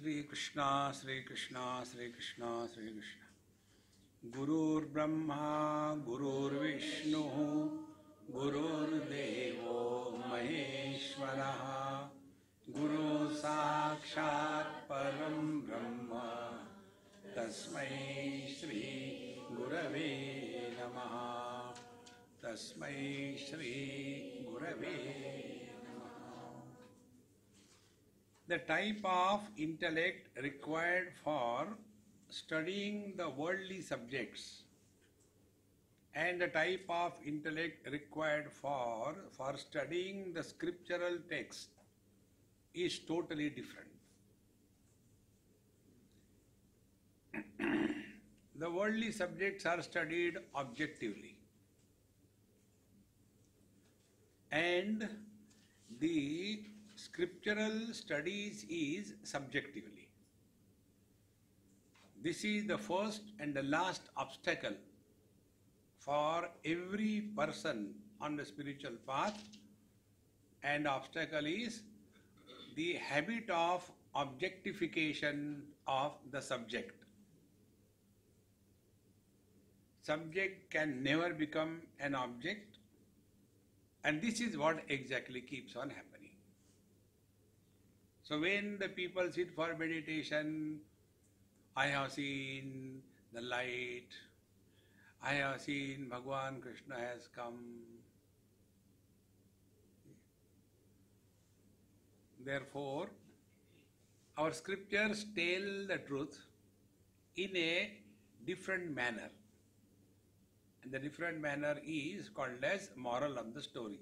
Sri Krishna, Sri Krishna, Sri Krishna, Sri Krishna. Gurur Brahma, Gurur Vishnu, Gurur Devo Maheshwaraha, Guru Sakshat Param Brahma, Tasmai Shri Gurave Namaha, Tasmai Shri Gurave Namaha. The type of intellect required for studying the worldly subjects and the type of intellect required for studying the scriptural text is totally different. The worldly subjects are studied objectively, and the scriptural studies is subjectively. This is the first and the last obstacle for every person on the spiritual path, and obstacle is the habit of objectification of the subject. Subject can never become an object, and this is what exactly keeps on happening. So when the people sit for meditation, I have seen the light, I have seen Bhagwan Krishna has come. Therefore, our scriptures tell the truth in a different manner. And the different manner is called as moral of the story,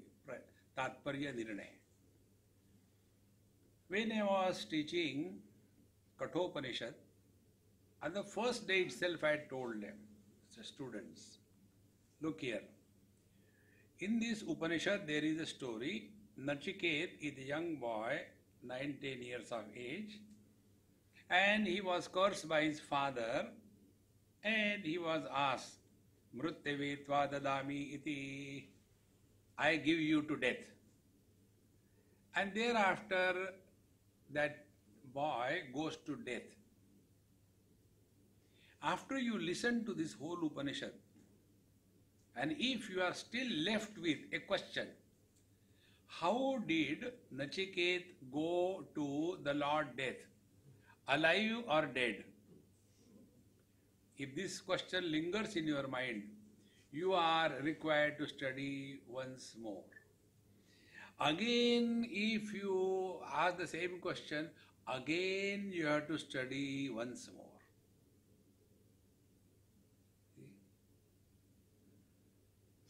Tatparya Nirnaya. When I was teaching Kathopanishad, on the first day itself I told them, the students, look here, in this Upanishad there is a story. Nachiket is a young boy, 9-10 years of age, and he was cursed by his father, and he was asked, Mrutyavetva dadami iti, I give you to death. And thereafter that boy goes to death. After you listen to this whole Upanishad, and if you are still left with a question, how did Nachiket go to the Lord Death? Alive or dead? If this question lingers in your mind, you are required to study once more. Again, if you ask the same question, again you have to study once more.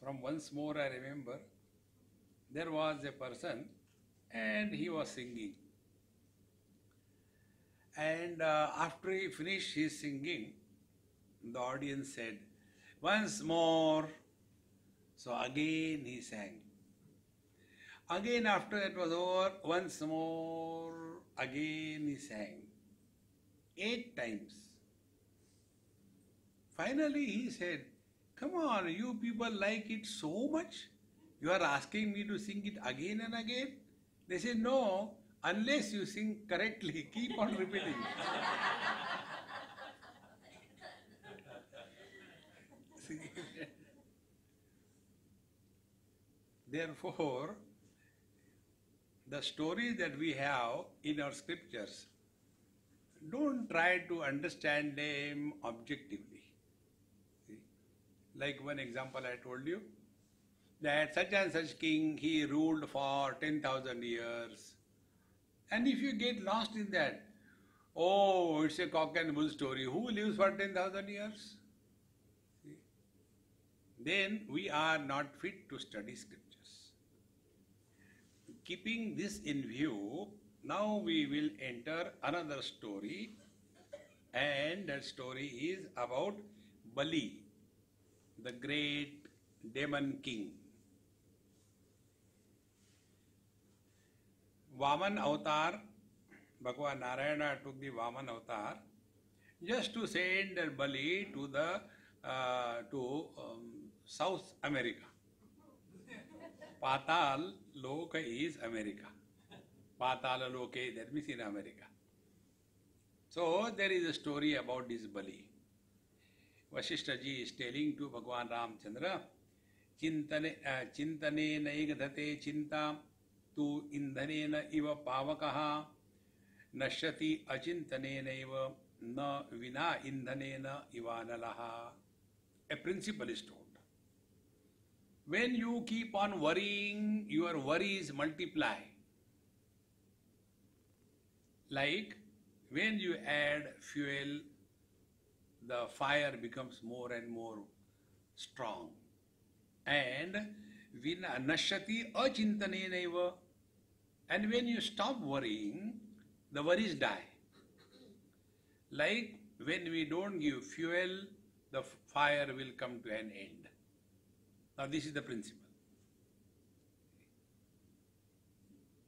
From once more I remember, there was a person and he was singing. And after he finished his singing, the audience said, once more. So again he sang. Again after that was over, once more, again he sang. 8 times. Finally he said, come on, you people like it so much? You are asking me to sing it again and again? They said, no, unless you sing correctly, keep on repeating. Therefore, the stories that we have in our scriptures, don't try to understand them objectively. See? Like one example I told you, that such and such king, he ruled for 10,000 years. And if you get lost in that, oh, it's a cock and bull story. Who lives for 10,000 years? See? Then we are not fit to study scriptures. Keeping this in view, now we will enter another story, and that story is about Bali, the great demon king. Vaman avatar, Bhagwan Narayana took the Vaman avatar just to send Bali to the South America. Patal Loka is America. Patala Loke, that means in America. So there is a story about this Bali. Vasistha ji is telling to Bhagwan Ramchandra, Chintane naigadhate chinta tu indhanena iva pavakaha nashyati achintanena iva na vina indhanena ivanalaha. A principle is told. When you keep on worrying, your worries multiply. Like when you add fuel, the fire becomes more and more strong. And vina nashyati achintanenaiva. And when you stop worrying, the worries die. Like when we don't give fuel, the fire will come to an end. Now this is the principle.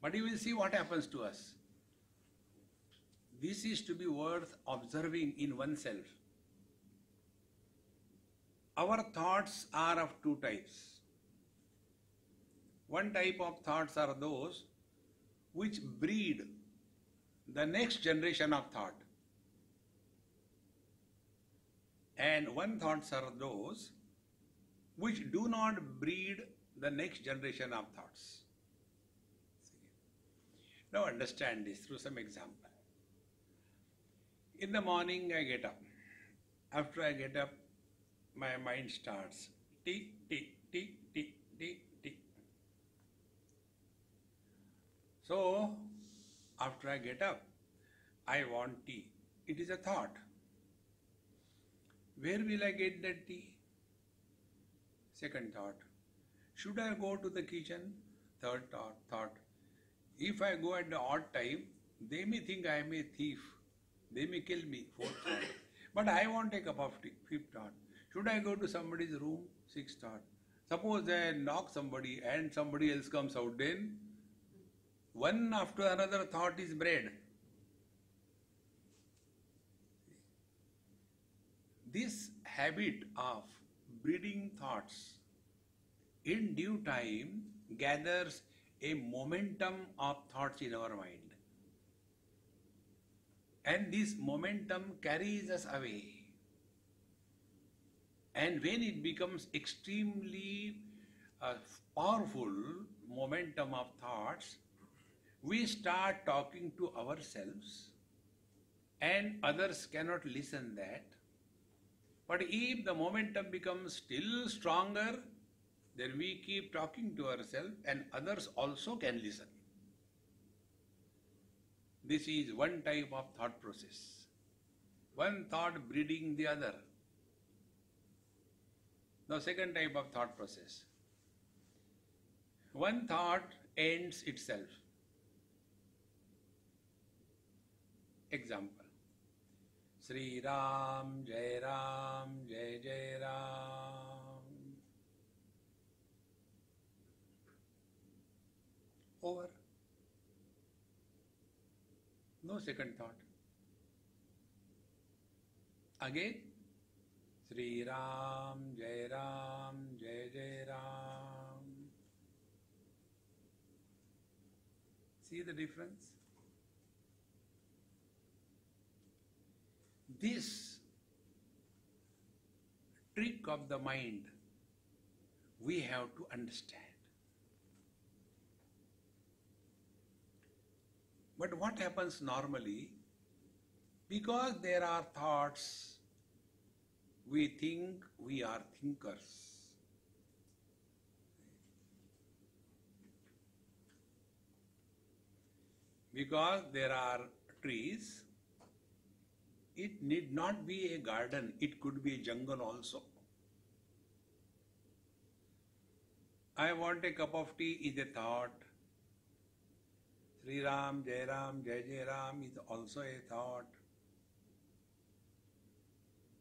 But you will see what happens to us. This is to be worth observing in oneself. Our thoughts are of two types. One type of thoughts are those which breed the next generation of thought. And one thoughts are those which do not breed the next generation of thoughts. Now understand this through some example. In the morning I get up. After I get up, my mind starts tick, tick, tick, tick, tick, tick. So, after I get up, I want tea. It is a thought. Where will I get that tea? Second thought. Should I go to the kitchen? Third thought. If I go at the odd time, they may think I am a thief. They may kill me. Fourth thought. But I want a cup of tea. Fifth thought. Should I go to somebody's room? Sixth thought. Suppose I knock somebody and somebody else comes out, then one after another thought is bred. This habit of breeding thoughts in due time gathers a momentum of thoughts in our mind. And this momentum carries us away. And when it becomes extremely powerful momentum of thoughts, we start talking to ourselves and others cannot listen that. But if the momentum becomes still stronger, then we keep talking to ourselves and others also can listen. This is one type of thought process. One thought breeding the other. Now, second type of thought process. One thought ends itself. Example. Sri Ram, Jai Jai Ram. Over. No second thought. Again. Sri Ram, Jai Jai Ram. See the difference? This trick of the mind we have to understand. But what happens normally? Because there are thoughts, we think we are thinkers. Because there are trees, it need not be a garden, it could be a jungle also. I want a cup of tea is a thought. Sri Ram, Jai Jai Ram is also a thought.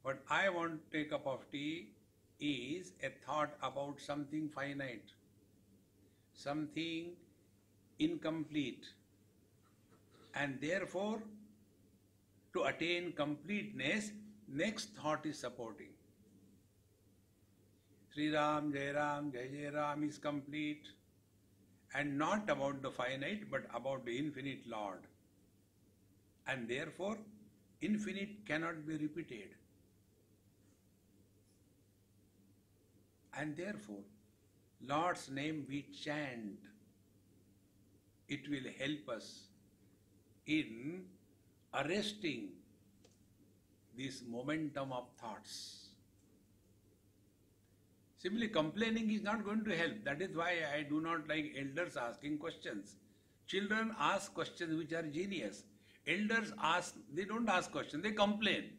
But I want to take a cup of tea is a thought about something finite, something incomplete. And therefore, to attain completeness, next thought is supporting. Sri Ram, Jai Jai Ram is complete and not about the finite but about the infinite Lord. And therefore, infinite cannot be repeated. And therefore, Lord's name we chant. It will help us in arresting this momentum of thoughts. Simply complaining is not going to help. That is why I do not like elders asking questions. Children ask questions which are genius. Elders ask, they don't ask questions, they complain.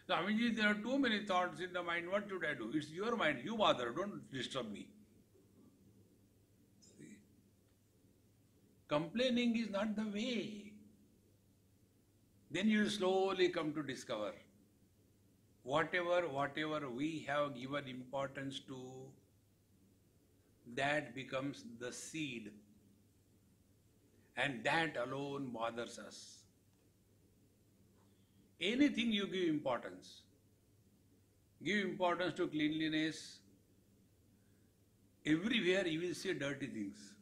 Swamiji, there are too many thoughts in the mind, what should I do? It's your mind, you bother, don't disturb me. See? Complaining is not the way. Then you slowly come to discover whatever we have given importance to, that becomes the seed. And that alone bothers us. Anything you give importance to cleanliness, everywhere you will see dirty things.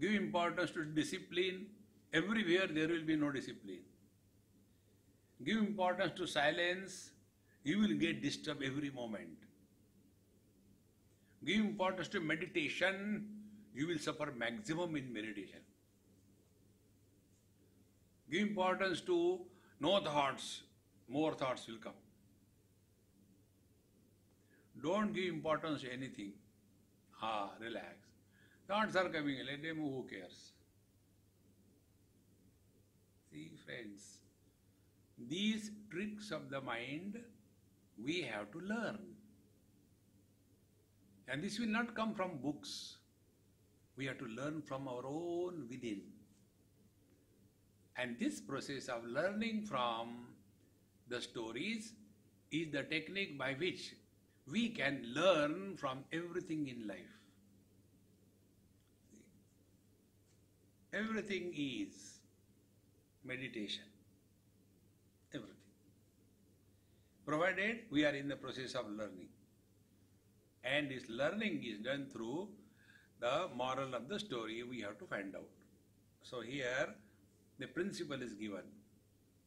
Give importance to discipline, everywhere there will be no discipline. Give importance to silence, you will get disturbed every moment. Give importance to meditation, you will suffer maximum in meditation. Give importance to no thoughts, more thoughts will come. Don't give importance to anything. Relax. Thoughts are coming, let them move, who cares? See, friends, these tricks of the mind we have to learn. And this will not come from books. We have to learn from our own within. And this process of learning from the stories is the technique by which we can learn from everything in life. Everything is meditation. Everything. Provided we are in the process of learning. And this learning is done through the moral of the story we have to find out. So here the principle is given.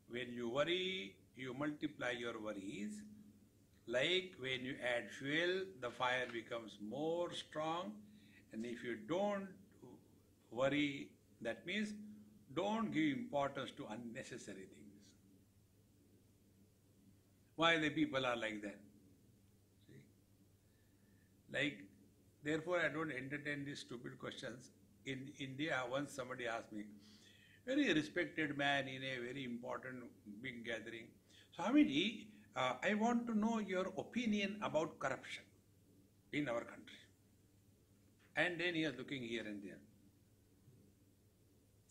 When you worry, you multiply your worries. Like when you add fuel, the fire becomes more strong. And if you don't worry, that means don't give importance to unnecessary things. Why the people are like that? See? Like, therefore I don't entertain these stupid questions. In India, once somebody asked me, very respected man in a very important big gathering, Swamiji, I want to know your opinion about corruption in our country. And then he is looking here and there.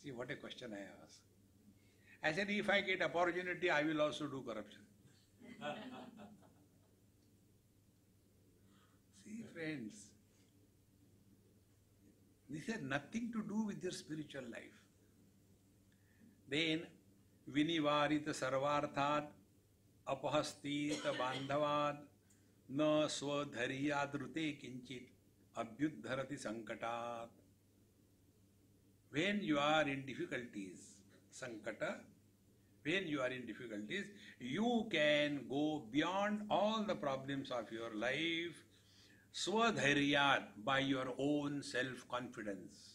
See what a question I asked. I said, if I get opportunity, I will also do corruption. See, friends, this has nothing to do with your spiritual life. Then, vinivarita sarvarthat, apahastita bandhavad, na swadharyadrute kinchit, abhyudharati sankatat. When you are in difficulties, sankata, when you are in difficulties, you can go beyond all the problems of your life, swadharyad, by your own self-confidence.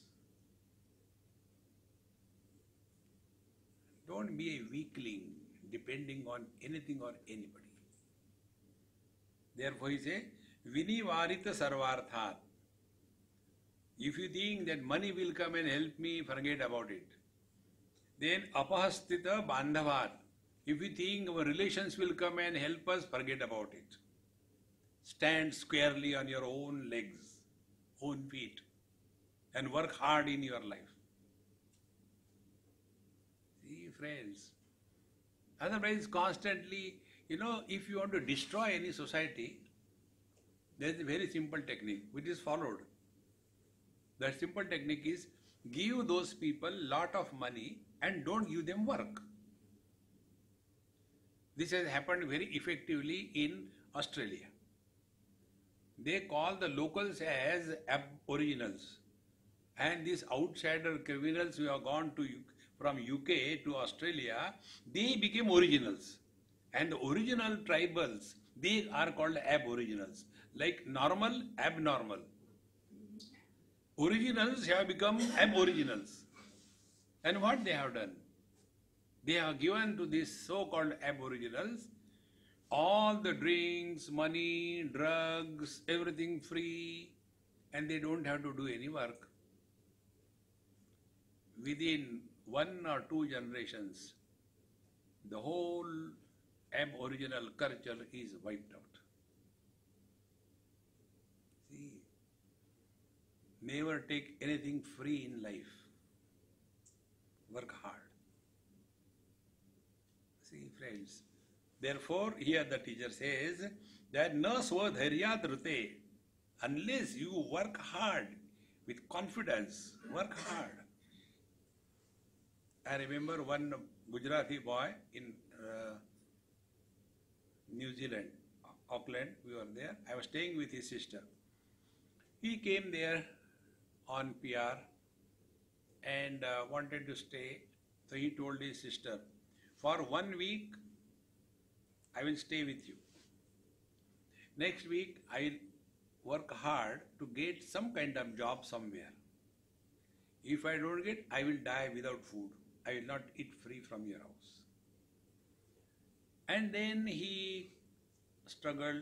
Don't be a weakling, depending on anything or anybody. Therefore he says, vinivarita sarvarthat. If you think that money will come and help me, forget about it. Then apahastita bandhavat. If you think our relations will come and help us, forget about it. Stand squarely on your own legs, own feet, and work hard in your life. See, friends, otherwise constantly, if you want to destroy any society, there is a very simple technique which is followed. That simple technique is, give those people lot of money and don't give them work. This has happened very effectively in Australia. They call the locals as aboriginals, and these outsider criminals who have gone to from UK to Australia, they became originals. And the original tribals, they are called aboriginals. Like normal, abnormal. Originals have become aboriginals. And what they have done? They have given to these so-called aboriginals all the drinks, money, drugs, everything free, and they don't have to do any work. Within 1 or 2 generations, the whole aboriginal culture is wiped out. See, never take anything free in life. Work hard. See, friends. Therefore, here the teacher says that na swadharyat rute, unless you work hard with confidence, work hard. I remember one Gujarati boy in New Zealand, Auckland, we were there. I was staying with his sister. He came there on PR and wanted to stay. So he told his sister, for 1 week, I will stay with you. Next week, I will work hard to get some kind of job somewhere. If I don't get, I will die without food. I will not eat free from your house. And then he struggled,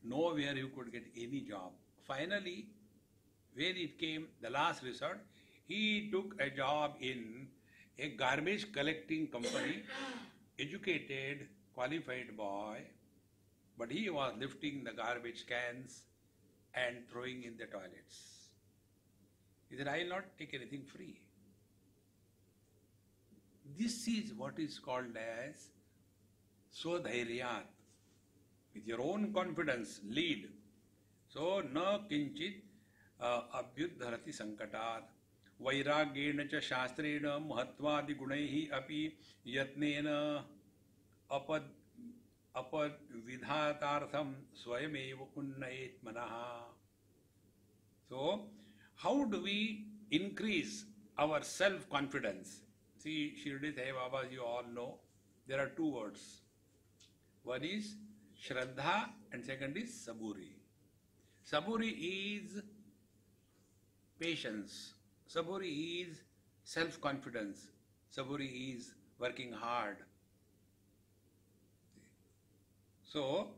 nowhere he could get any job. Finally, when it came, the last resort, he took a job in a garbage collecting company, educated, qualified boy, but he was lifting the garbage cans and throwing in the toilets. He said, I will not take anything free. This is what is called as swadhairyat. With your own confidence, lead. So, na kinchit abhyudharati sankatat. Vairagyena cha shastrena mahatvadi gunaihi api yatnena apad vidhatartham swayameva unnayet manaha. So, how do we increase our self-confidence? See, Shirdi Sai Baba, you all know, there are 2 words. One is Shraddha and second is Saburi. Saburi is patience. Saburi is self-confidence. Saburi is working hard. So,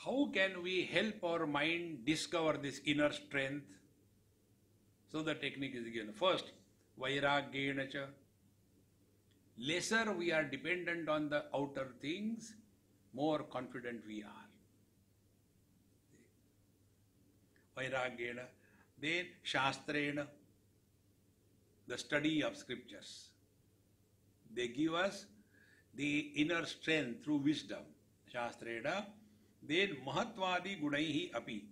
how can we help our mind discover this inner strength? So the technique is given. First, Vairagyena cha. Lesser we are dependent on the outer things, more confident we are. Vairagyena. Then Shastrena, the study of scriptures. They give us the inner strength through wisdom. Shastrena. Then Mahatvadi Gunaihi Api.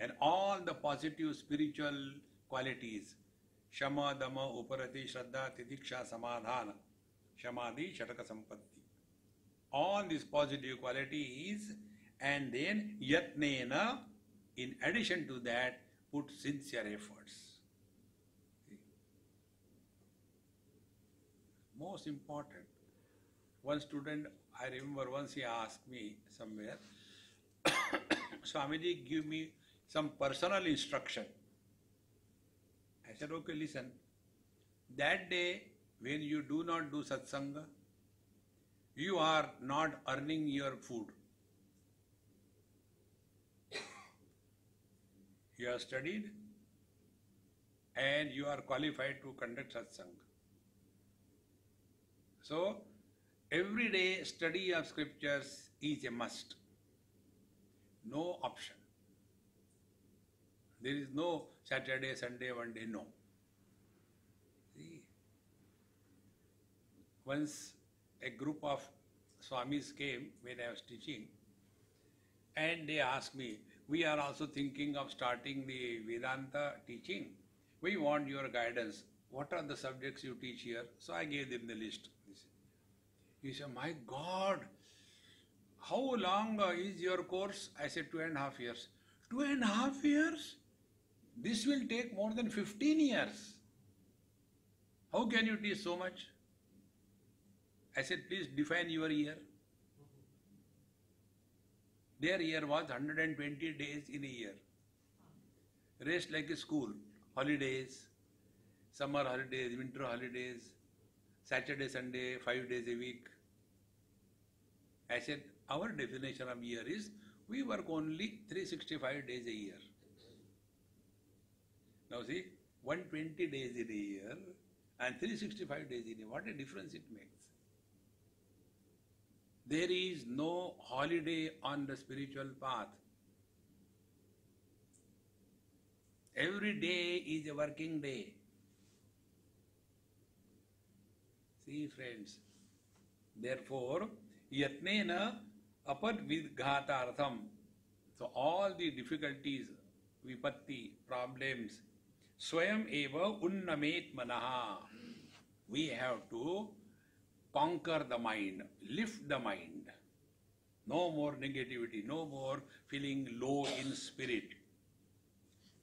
And all the positive spiritual qualities. Shama, Dama, Uparati, Shraddha, Titiksha, Samadhana, Shamadhi, Shataka Sampatti. All these positive qualities, and then Yatnena, in addition to that, put sincere efforts. Most important. One student, I remember once he asked me somewhere, Swamiji, give me some personal instruction. I said, okay, listen. That day, when you do not do satsanga, you are not earning your food. You have studied and you are qualified to conduct satsanga. So, every day study of scriptures is a must. No option. There is no Saturday, Sunday, one day, no. See, once a group of Swamis came when I was teaching, and they asked me, we are also thinking of starting the Vedanta teaching. We want your guidance. What are the subjects you teach here? So I gave them the list. He said, my God, how long is your course? I said, 2.5 years. 2.5 years? This will take more than 15 years. How can you teach so much? I said, please define your year. Their year was 120 days in a year. Rest like a school, holidays, summer holidays, winter holidays, Saturday, Sunday, 5 days a week. I said, our definition of year is we work only 365 days a year. Now see, 120 days in a year and 365 days in a year, what a difference it makes. There is no holiday on the spiritual path. Every day is a working day. See friends, therefore, yatnena apadvidghatartham. So all the difficulties, vipatti, problems, swayam eva unnamet manaha. We have to conquer the mind, lift the mind. No more negativity, no more feeling low in spirit.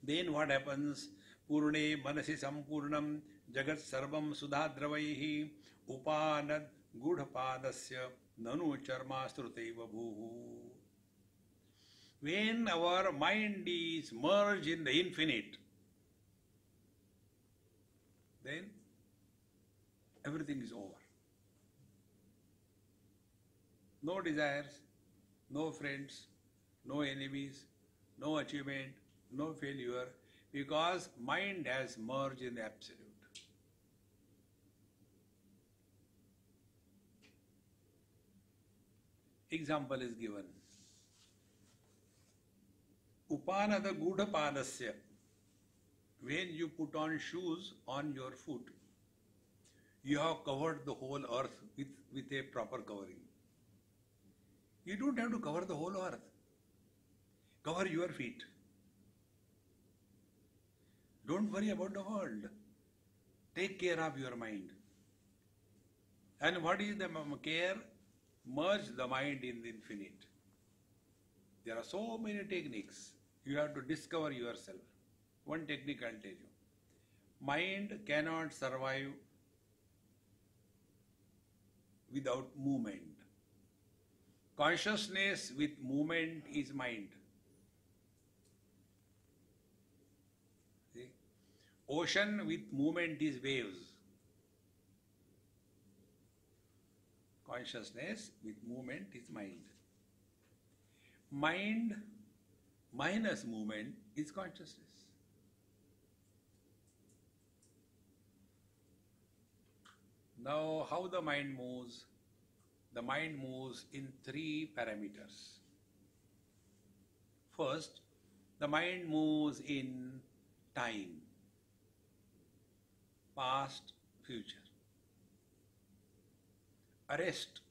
Then what happens? Purne manasi sampurnam jagat sarvam sudhadravaihi upanad gudhapadasya nanu charma struteva bhuhu. When our mind is merged in the infinite, then everything is over. No desires, no friends, no enemies, no achievement, no failure, because mind has merged in the absolute. Example is given. Upanada gudhapadasya. When you put on shoes on your foot, you have covered the whole earth with a proper covering. You don't have to cover the whole earth. Cover your feet. Don't worry about the world. Take care of your mind. And what is the care? Merge the mind in the infinite. There are so many techniques. You have to discover yourself. One technique I'll tell you. Mind cannot survive without movement. Consciousness with movement is mind. See? Ocean with movement is waves. Consciousness with movement is mind. Mind minus movement is consciousness. Now, how the mind moves? The mind moves in 3 parameters. First, the mind moves in time, past, future. Arrest.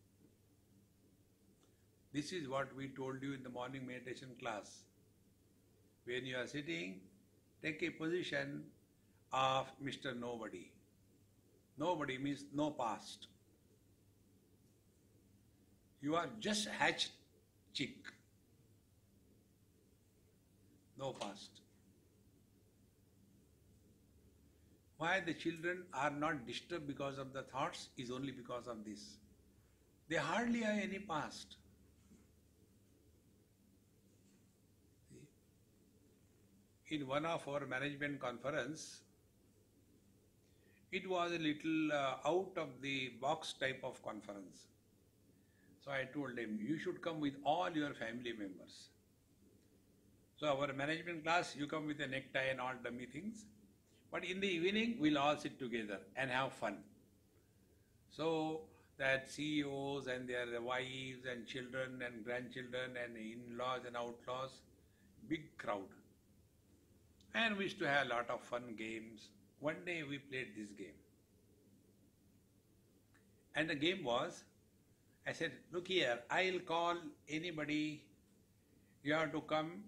This is what we told you in the morning meditation class. When you are sitting, take a position of Mr. Nobody. Nobody means no past. You are just hatched chick. No past. Why the children are not disturbed because of the thoughts is only because of this. They hardly have any past. In one of our management conference, it was a little out of the box type of conference. So I told him, you should come with all your family members. So our management class, you come with a necktie and all dummy things. But in the evening, we'll all sit together and have fun. So that CEOs and their wives and children and grandchildren and in-laws and outlaws, big crowd. And we used to have a lot of fun games. One day we played this game. And the game was, I said, look here, I'll call anybody, you have to come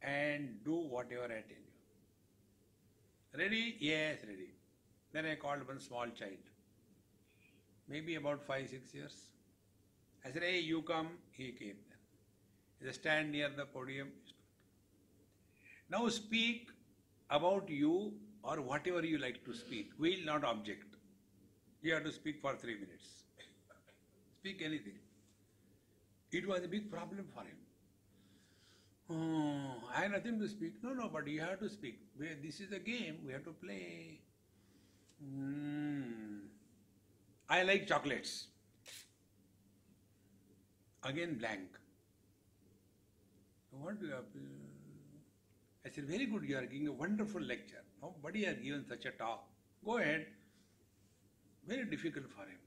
and do whatever I tell you. Ready? Yes, ready. Then I called one small child, maybe about 5-6 years. I said, hey, you come. He came then. He said, stand near the podium. Now speak about you or whatever you like to speak. We will not object. You have to speak for 3 minutes. Speak anything. It was a big problem for him. Oh, I have nothing to speak. No, but you have to speak. This is a game. We have to play. I like chocolates. Again blank. What do you have? I said, very good, you are giving a wonderful lecture. Nobody has given such a talk. Go ahead. Very difficult for him.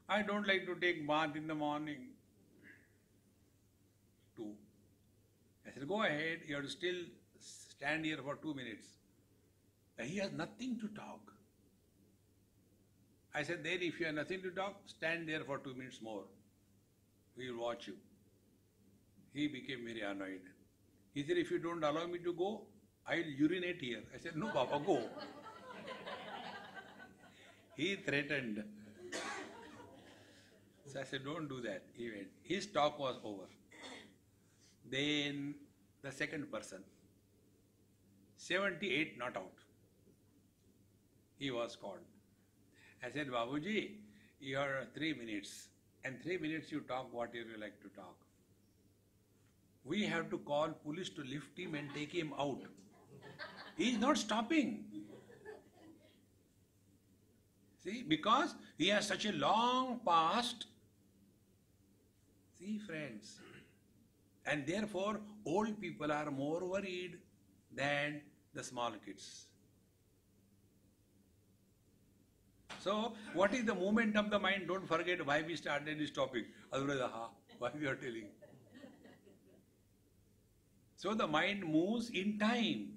I don't like to take bath in the morning. 2. I said, go ahead, you have to still stand here for 2 minutes. He has nothing to talk. I said, then if you have nothing to talk, stand there for 2 minutes more. We will watch you. He became very annoyed. He said, if you don't allow me to go, I will urinate here. I said, no, Papa, go. He threatened. So I said, don't do that. He went. His talk was over. Then the second person, 78 not out. He was called. I said, Babuji, you are 3 minutes. And 3 minutes you talk whatever you like to talk. We have to call police to lift him and take him out. He is not stopping. See, because he has such a long past. See, friends. And therefore, old people are more worried than the small kids. So, what is the movement of the mind? Don't forget why we started this topic. Otherwise, why we are telling. So, the mind moves in time,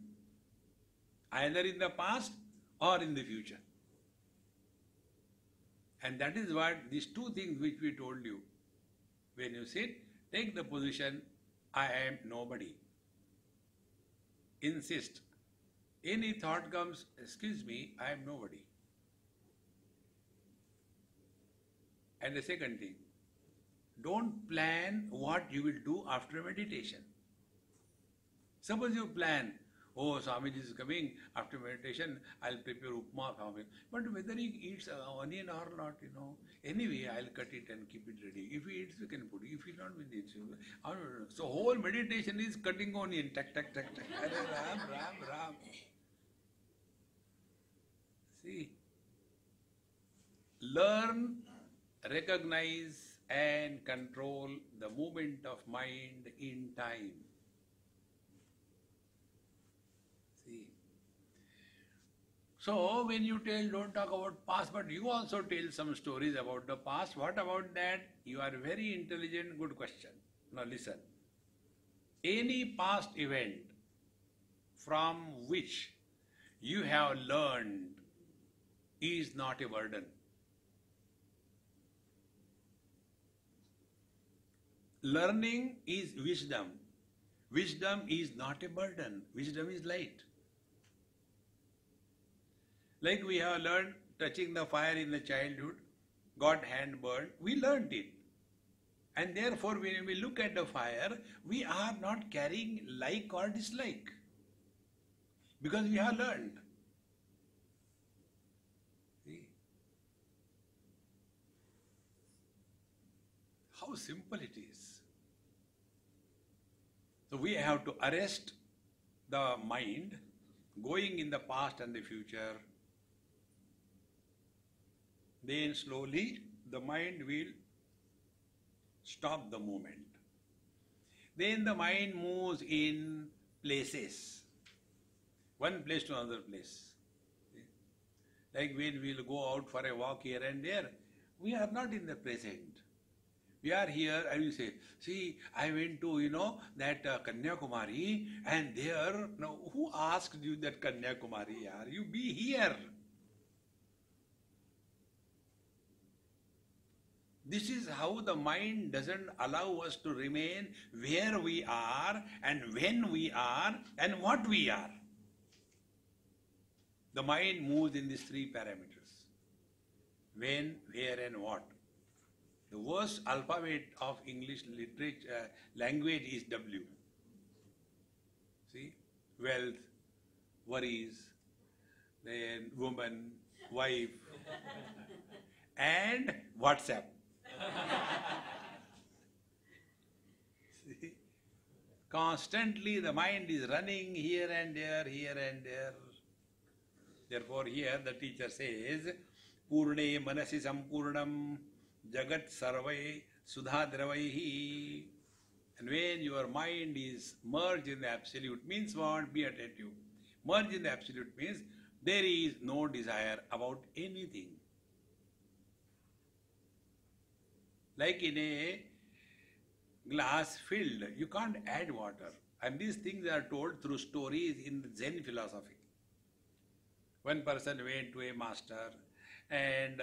either in the past or in the future. And that is what these 2 things which we told you. When you sit, take the position, I am nobody. Insist. Any thought comes, excuse me, I am nobody. And the second thing, don't plan what you will do after meditation. Suppose you plan, oh, Swamiji is coming, after meditation, I'll prepare upma for him. But whether he eats onion or not, anyway, I'll cut it and keep it ready. If he eats, we can put it. If he not, we need to. So whole meditation is cutting onion, tak. Ram. See, learn, recognize and control the movement of mind in time. So, when you tell, don't talk about past, but you also tell some stories about the past. What about that? You are very intelligent, good question. Now listen. Any past event from which you have learned is not a burden. Learning is wisdom. Wisdom is not a burden. Wisdom is light. Like we have learned touching the fire in the childhood, got hand burned, we learned it. And therefore when we look at the fire, we are not carrying like or dislike. Because we have learned. See? How simple it is. So we have to arrest the mind going in the past and the future. Then slowly the mind will stop the movement. Then the mind moves in places, one place to another place. Like when we will go out for a walk here and there, we are not in the present. We are here and we say, see, I went to, that Kanyakumari and there, now who asked you that Kanyakumari? You be here. This is how the mind doesn't allow us to remain where we are and when we are and what we are. The mind moves in these 3 parameters. When, where and what. The worst alphabet of English literature, language is W. See? Wealth, worries, then woman, wife, and WhatsApp. See? Constantly the mind is running here and there, here and there. Therefore here the teacher says, Purne manasi sampurnam jagat sarvai sudhadravaihi. And when your mind is merged in the absolute, means what? Be attentive. Merged in the absolute means there is no desire about anything. Like in a glass filled, you can't add water. And these things are told through stories in Zen philosophy. One person went to a master and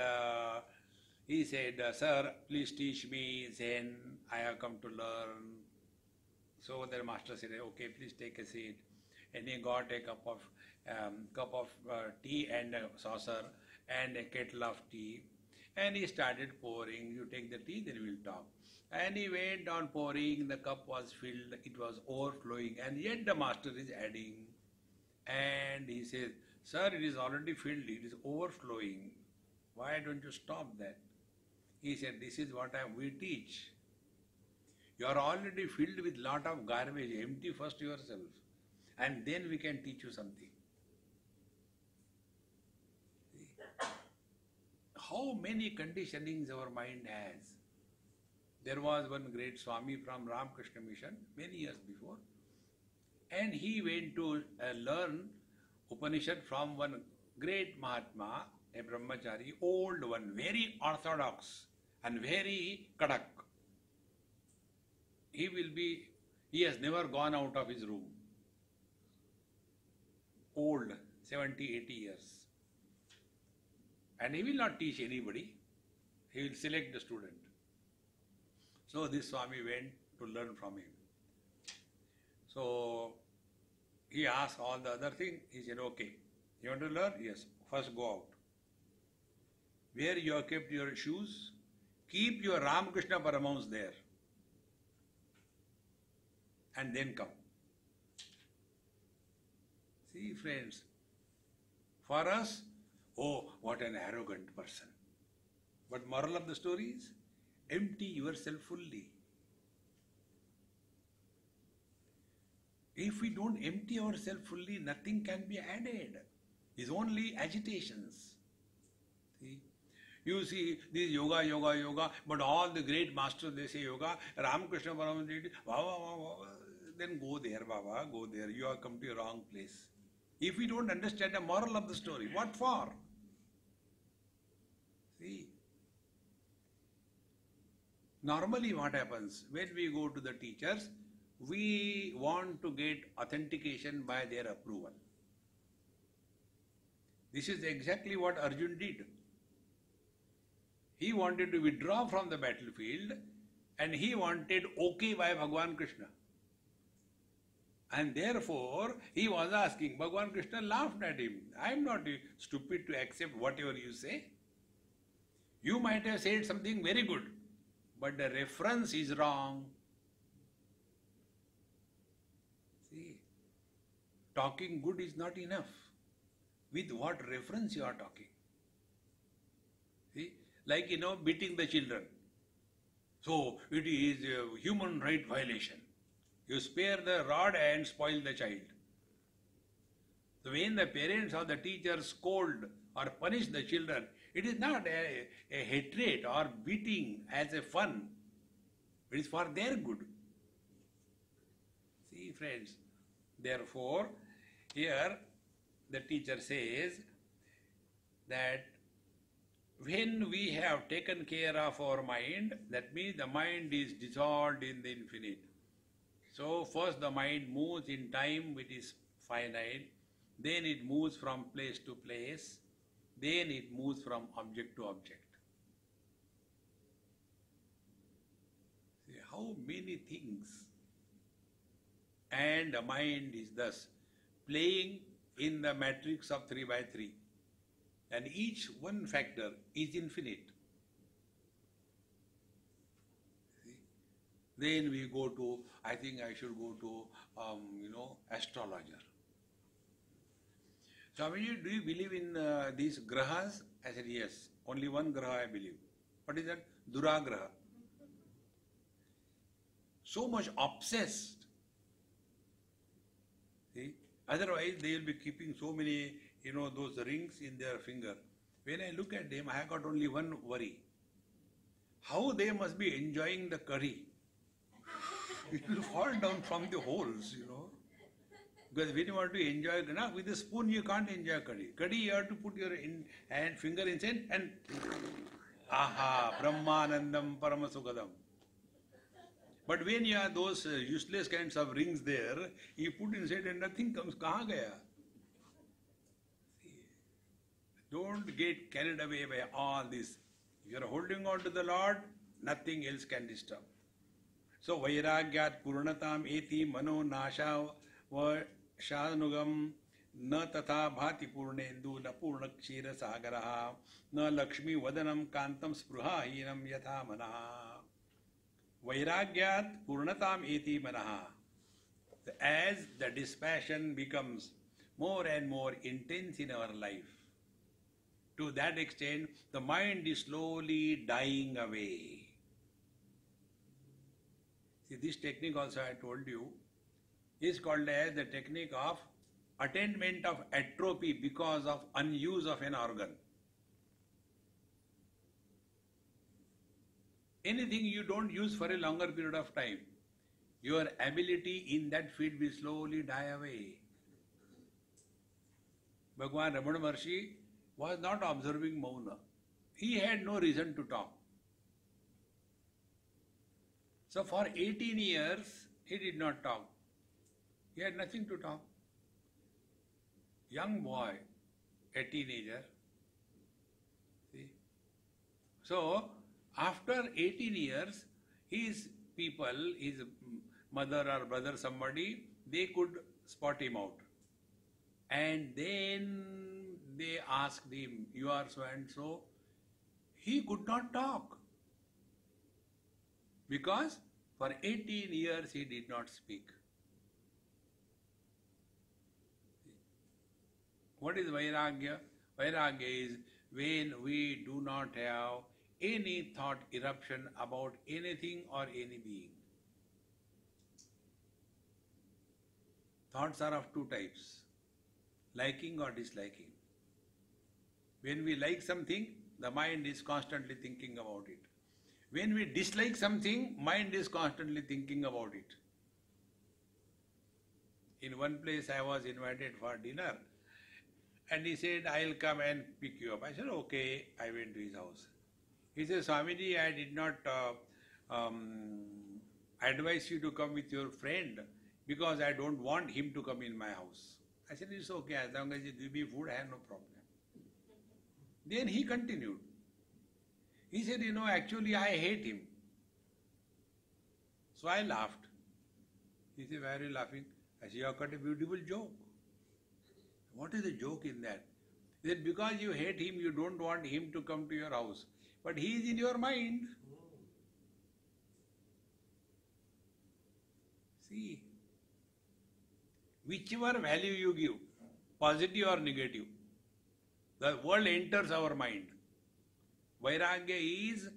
he said, Sir, please teach me Zen. I have come to learn. So the master said, okay, please take a seat. And he got a cup of tea and a saucer and a kettle of tea. And he started pouring. You take the tea, then we'll talk. And he went on pouring. The cup was filled. It was overflowing. And yet the master is adding. And he says, Sir, it is already filled. It is overflowing. Why don't you stop that? He said, this is what we teach. You are already filled with lot of garbage. Empty first yourself. And then we can teach you something. See? How many conditionings our mind has. There was one great Swami from Ramakrishna Mission many years before. And he went to learn Upanishad from one great Mahatma, a brahmachari, old one, very orthodox and very kadak. He has never gone out of his room. Old, 70, 80 years. And he will not teach anybody. He will select the student. So this Swami went to learn from him. So he asked all the other things. He said, okay, you want to learn? Yes. First go out. Where you have kept your shoes, keep your Ramakrishna Paramahansa there. And then come. See, friends, for us, oh, what an arrogant person. But moral of the story is, empty yourself fully. If we don't empty ourselves fully, nothing can be added. It's only agitations. See? You see this yoga, but all the great masters, they say yoga, Ramakrishna Paramahansa did, then go there, Baba, go there. You have come to a wrong place. If we don't understand the moral of the story, what for? See? Normally what happens, when we go to the teachers, we want to get authentication by their approval. This is exactly what Arjun did. He wanted to withdraw from the battlefield and he wanted okay by Bhagavan Krishna. And therefore, he was asking, Bhagavan Krishna laughed at him. I am not stupid to accept whatever you say. You might have said something very good, but the reference is wrong. See, talking good is not enough. With what reference you are talking? See, like, beating the children. So, it is a human right violation. You spare the rod and spoil the child. So when the parents or the teachers scold or punish the children, it is not a hatred or beating as a fun. It is for their good. See, friends, therefore, here the teacher says that when we have taken care of our mind, that means the mind is dissolved in the infinite. So first the mind moves in time which is finite, then it moves from place to place, then it moves from object to object. See how many things. And the mind is thus playing in the matrix of 3 by 3. And each one factor is infinite. Then we go to, I think I should go to, astrologer. Swamiji, do you believe in these grahas? I said, yes. Only one graha I believe. What is that? Duragraha. So much obsessed. See? Otherwise, they will be keeping so many, those rings in their finger. When I look at them, I have got only one worry. How they must be enjoying the curry. It will fall down from the holes, Because when you want to enjoy, with a spoon you can't enjoy curry. Curry you have to put your finger inside and aha, Brahmanandam Paramasukadam. But when you have those useless kinds of rings there, you put inside and nothing comes. Kahan gaya? Don't get carried away by all this. If you are holding on to the Lord, nothing else can disturb. So, Vairagyat Purnatam eti mano nasha va shanugam na tatha bhati purnendu na purna kshira sagaraha na lakshmi vadanam kantam spruha hinam yatha manaha. Vairagyat Purnatam eti manaha. As the dispassion becomes more and more intense in our life, to that extent, the mind is slowly dying away. See, this technique also I told you is called as the technique of attainment of atrophy because of unuse of an organ. Anything you don't use for a longer period of time, your ability in that field will slowly die away. Bhagwan Ramana Maharshi was not observing Mauna. He had no reason to talk. So for 18 years, he did not talk. He had nothing to talk. Young boy, a teenager. See? So, after 18 years, his people, his mother or brother, somebody, they could spot him out. And then they asked him, you are so and so. He could not talk. Because for 18 years he did not speak. What is Vairagya? Vairagya is when we do not have any thought eruption about anything or any being. Thoughts are of two types, liking or disliking. When we like something, the mind is constantly thinking about it. When we dislike something, mind is constantly thinking about it. In one place I was invited for dinner and he said, I'll come and pick you up. I said, okay. I went to his house. He said, Swamiji, I did not advise you to come with your friend because I don't want him to come in my house. I said, it's okay, as long as you give me food, I have no problem. Then he continued. He said, actually I hate him. So I laughed. He said, why are you laughing? I said, you have got a beautiful joke. What is the joke in that? He said, because you hate him, you don't want him to come to your house. But he is in your mind. See, whichever value you give, positive or negative, the world enters our mind. Vairagya is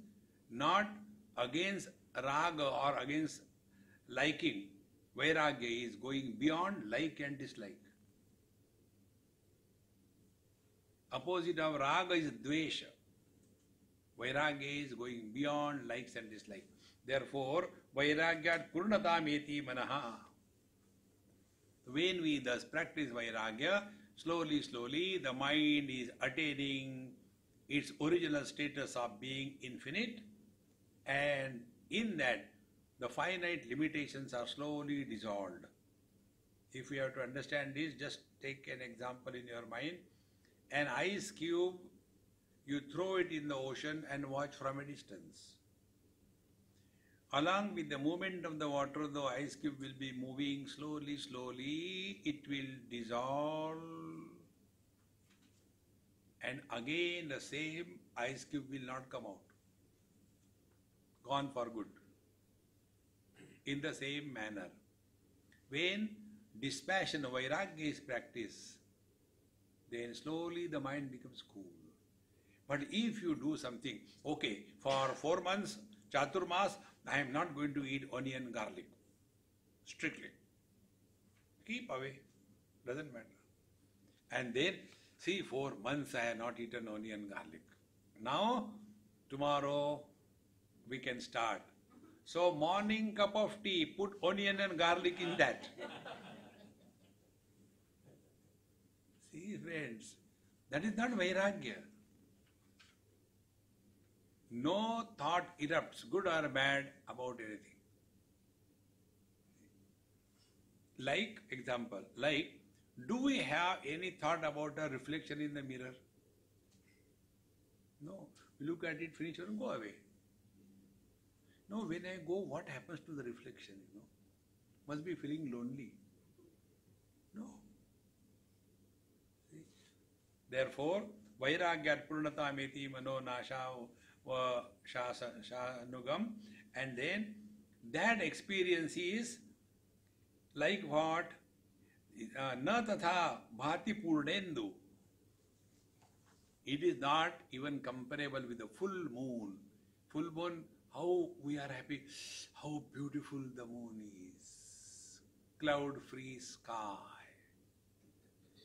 not against raga or against liking. Vairagya is going beyond like and dislike. Opposite of raga is dvesha. Vairagya is going beyond likes and dislikes. Therefore, Vairagyat Purnatameti Manaha. When we thus practice Vairagya, slowly, slowly, the mind is attaining its original status of being infinite, and in that, the finite limitations are slowly dissolved. If you have to understand this, just take an example in your mind. An ice cube, you throw it in the ocean and watch from a distance. Along with the movement of the water, the ice cube will be moving slowly, slowly. It will dissolve. And again the same ice cube will not come out. Gone for good. In the same manner, when dispassion, Vairagya is practiced, then slowly the mind becomes cool. But if you do something, okay, for 4 months, Chaturmas, I am not going to eat onion, garlic. Strictly. Keep away. Doesn't matter. And then, see, 4 months I have not eaten onion, garlic. Now, tomorrow, we can start. So, morning cup of tea, put onion and garlic in that. See, friends, that is not Vairagya. No thought erupts, good or bad, about anything. Like, example, do we have any thought about a reflection in the mirror? No. We look at it, finish, and go away. No, when I go, what happens to the reflection, Must be feeling lonely. No. See? Therefore, Vairagyat Purnatameti Mano Nasha Shanugam, and then that experience is like what? Na tatha bhati purnendu. It is not even comparable with the full moon. Full moon, how we are happy, how beautiful the moon is. Cloud-free sky.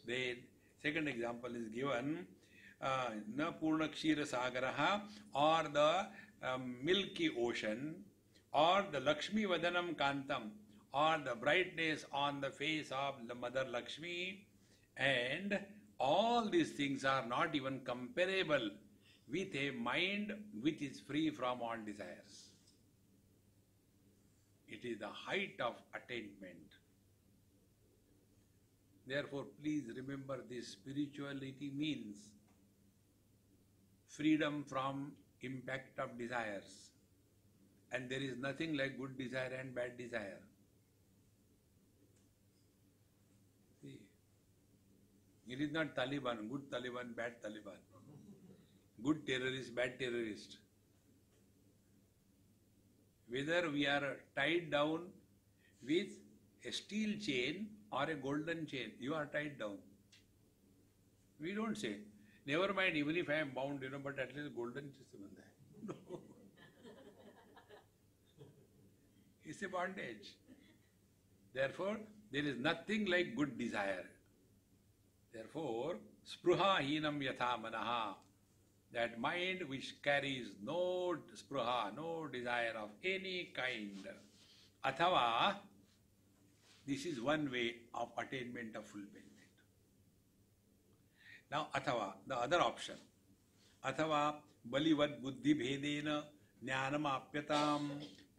Then, second example is given, na purna kshira sagaraha, or the milky ocean, or the Lakshmi Vadanam Kantam, or the brightness on the face of the Mother Lakshmi, and all these things are not even comparable with a mind which is free from all desires. It is the height of attainment. Therefore, please remember this: spirituality means freedom from impact of desires. And there is nothing like good desire and bad desire. See, it is not Taliban, good Taliban, bad Taliban. Good terrorist, bad terrorist. Whether we are tied down with a steel chain or a golden chain, you are tied down. We don't say, never mind, even if I am bound, but at least golden is no. It's a bondage. Therefore, there is nothing like good desire. Therefore, spruha hinam yatha manaha, that mind which carries no spruha, no desire of any kind. Athava, this is one way of attainment of fulfillment. Now, athava, the other option. Athava balivad buddhi bhedena jnanam apyatam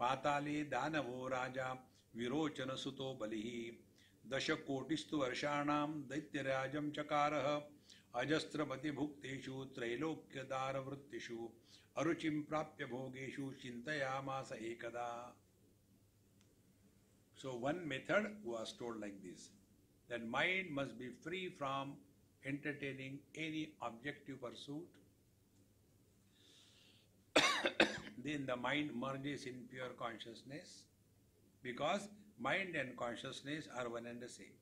patale danavo raja virochana suto balihi dasha kotistu varshanam daityarajam chakaraha ajastramati bhukteshu trailokya dara vrittishu aruchim prapya bhogeshu chintayamasa ekada. So one method was told like this, that mind must be free from entertaining any objective pursuit. Then the mind merges in pure consciousness, because mind and consciousness are one and the same.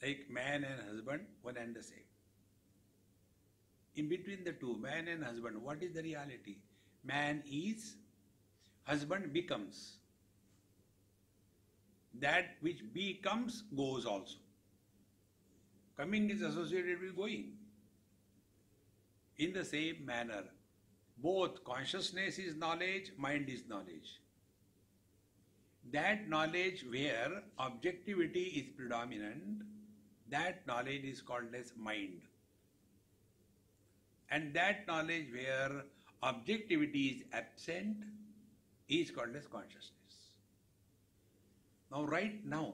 Like man and husband, one and the same. In between the two, man and husband, what is the reality? Man is, husband becomes. That which becomes goes also. Coming is associated with going. In the same manner, both consciousness is knowledge, mind is knowledge. That knowledge where objectivity is predominant, that knowledge is called as mind. And that knowledge where objectivity is absent is called as consciousness. Now, right now,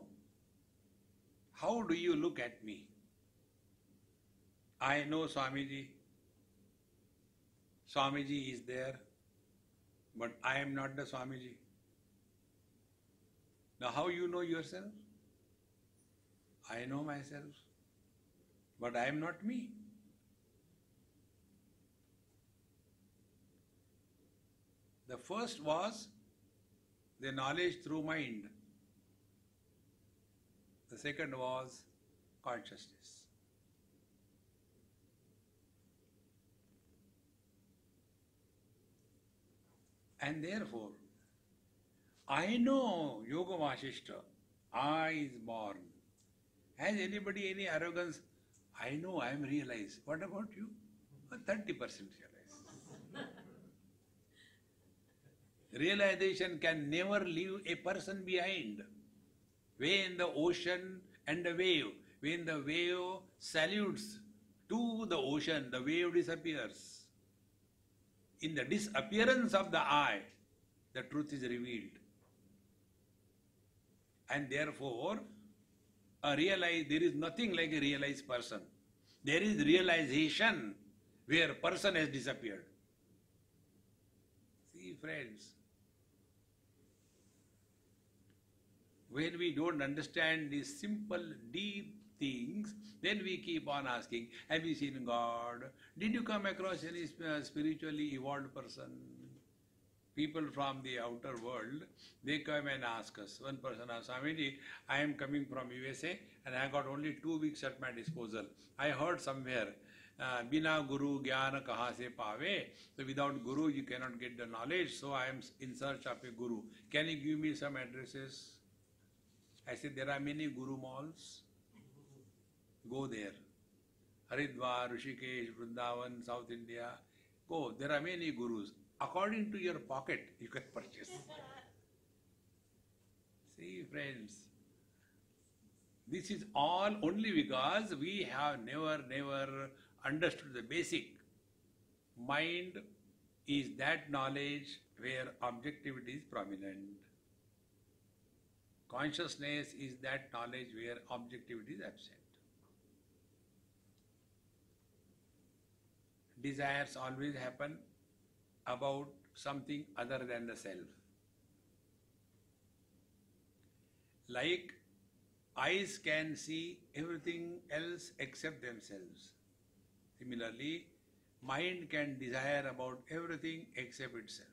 how do you look at me? I know Swamiji. Swamiji is there, but I am not the Swamiji. Now, how you know yourself? I know myself, but I am not me. The first was the knowledge through mind. The second was consciousness. And therefore, I know Yoga Vasistha, I is born. Has anybody any arrogance? I know, I am realized. What about you? 30% realize. Realization can never leave a person behind. When the ocean and the wave, when the wave salutes to the ocean, the wave disappears. In the disappearance of the I, the truth is revealed. And therefore, there is nothing like a realized person. There is realization where person has disappeared. See, friends, when we don't understand these simple, deep things, then we keep on asking, have you seen God? Did you come across any spiritually evolved person? People from the outer world, they come and ask us. One person asked, Swamiji, I am coming from USA and I got only 2 weeks at my disposal. I heard somewhere, Bina Guru Gyana Kaha se Pave. So without Guru you cannot get the knowledge. So I am in search of a Guru. Can you give me some addresses? I said, there are many Guru malls. Go there. Haridwar, Rishikesh, Vrindavan, South India. Go. There are many Gurus. According to your pocket, you can purchase. See, friends, this is all only because we have never understood the basic. Mind is that knowledge where objectivity is prominent. Consciousness is that knowledge where objectivity is absent. Desires always happen about something other than the self. Like eyes can see everything else except themselves. Similarly, mind can desire about everything except itself.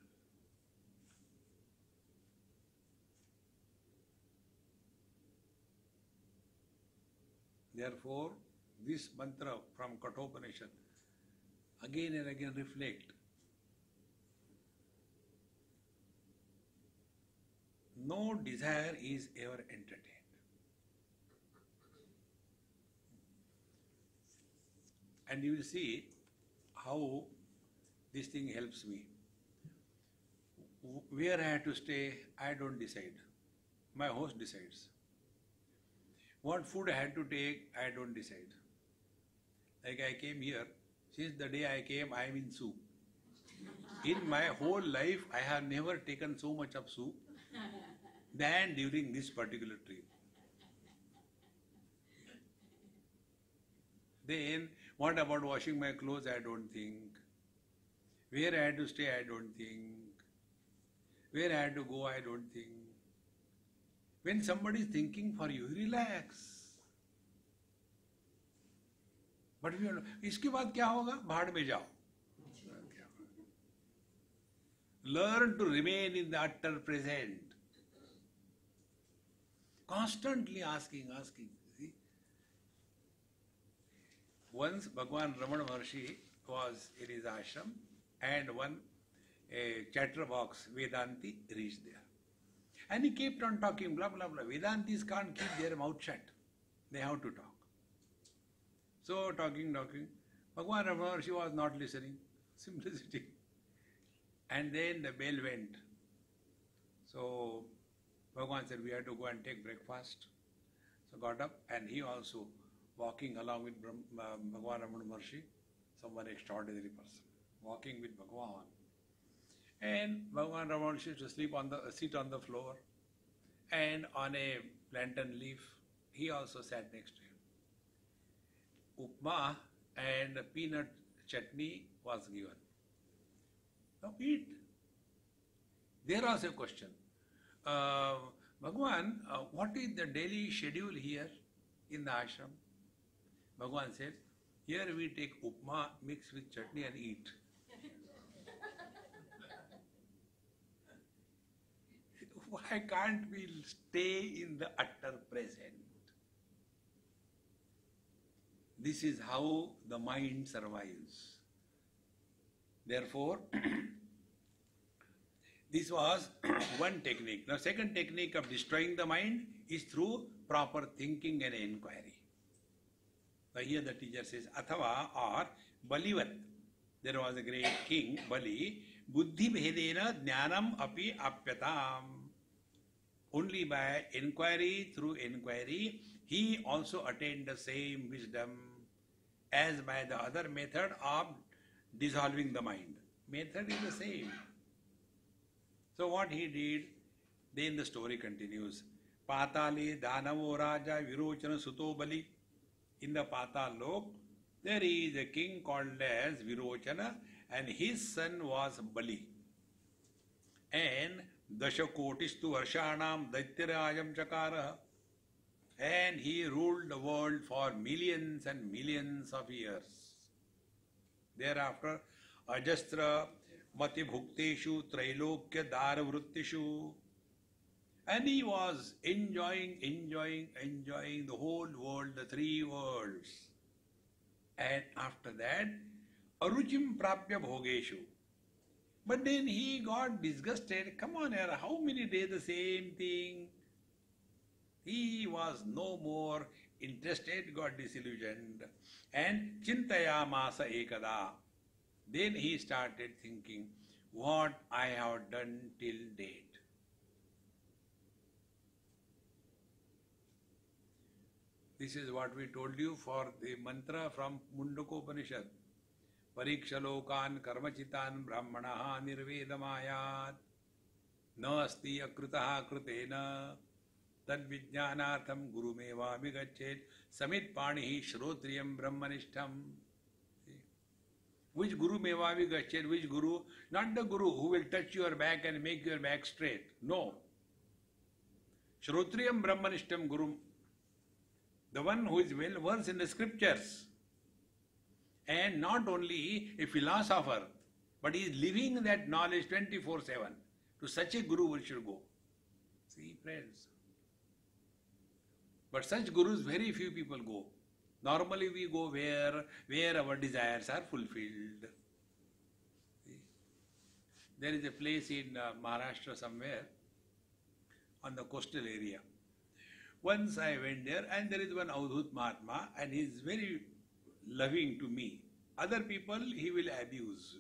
Therefore, this mantra from Kathopanishad again and again reflect. No desire is ever entertained. And you will see how this thing helps me. Where I have to stay, I don't decide. My host decides. What food I had to take, I don't decide. Like I came here, since the day I came, I am in soup. In my whole life, I have never taken so much of soup than during this particular trip. Then, what about washing my clothes? I don't think. Where I had to stay, I don't think. Where I had to go, I don't think. When somebody is thinking for you, relax. But if you इसके बाद क्या होगा? भाड़ में जाओ. Learn to remain in the utter present. Constantly asking. See? Once Bhagwan Ramana Maharshi was in his ashram and a chatterbox Vedanti reached there. And he kept on talking, blah, blah, blah. Vedantis can't keep their mouth shut. They have to talk. So talking. Bhagwan Ramana Maharshi was not listening, simply sitting. And then the bell went. So Bhagwan said, we have to go and take breakfast. So got up and he also walking along with Bhagwan Ramana Maharshi, someone extraordinary person, walking with Bhagwan. And Bhagwan Ramana Maharshi used to sit on the floor, and on a plantain leaf, he also sat next to him. Upma and peanut chutney was given. Now eat. There was a question. Bhagwan, what is the daily schedule here in the ashram? Bhagwan said, here we take upma mixed with chutney and eat. Why can't we stay in the utter present? This is how the mind survives. Therefore, this was one technique. Now, second technique of destroying the mind is through proper thinking and inquiry. Now, here the teacher says, Athava or Balivat. There was a great king, Bali. Buddhi bhedena jnanam api apyatam. Only by inquiry, through inquiry, he also attained the same wisdom as by the other method of dissolving the mind. Method is the same. So what he did, then the story continues. Patale Danavo Raja Virochana Suto Bali. In the Patal Lok, there is a king called as Virochana, and his son was Bali. And Dashakotistu Varshanam Daityarajam Chakara. And he ruled the world for millions and millions of years. Thereafter, Ajastra Mati Bhukteshu Trailokya Daravrittishu. And he was enjoying the whole world, the three worlds. And after that, Aruchim Prapya Bhogeshu. But then he got disgusted. Come on here, how many days the same thing? He was no more interested, got disillusioned. And Chintayamasa Ekada. Then he started thinking, what I have done till date. This is what we told you for the mantra from Mundakopanishad. Parikshalokan karmachitan brahmanaha nirvedamayat na asti akritaha kritena tad vijnanatham gurumeva vigachet samit panihi shrotriyam brahmanishtam. Which guru meva vigachet? Which guru? Not the guru who will touch your back and make your back straight. No. Shrotriyam brahmanishtam guru. The one who is well versed in the scriptures, and not only a philosopher, but he is living that knowledge 24/7. To such a guru we should go. See, friends. But such gurus, very few people go. Normally we go where our desires are fulfilled. See? There is a place in Maharashtra somewhere on the coastal area. Once I went there, and there is one Avadhut Mahatma, and he is very loving to me. Other people he will abuse.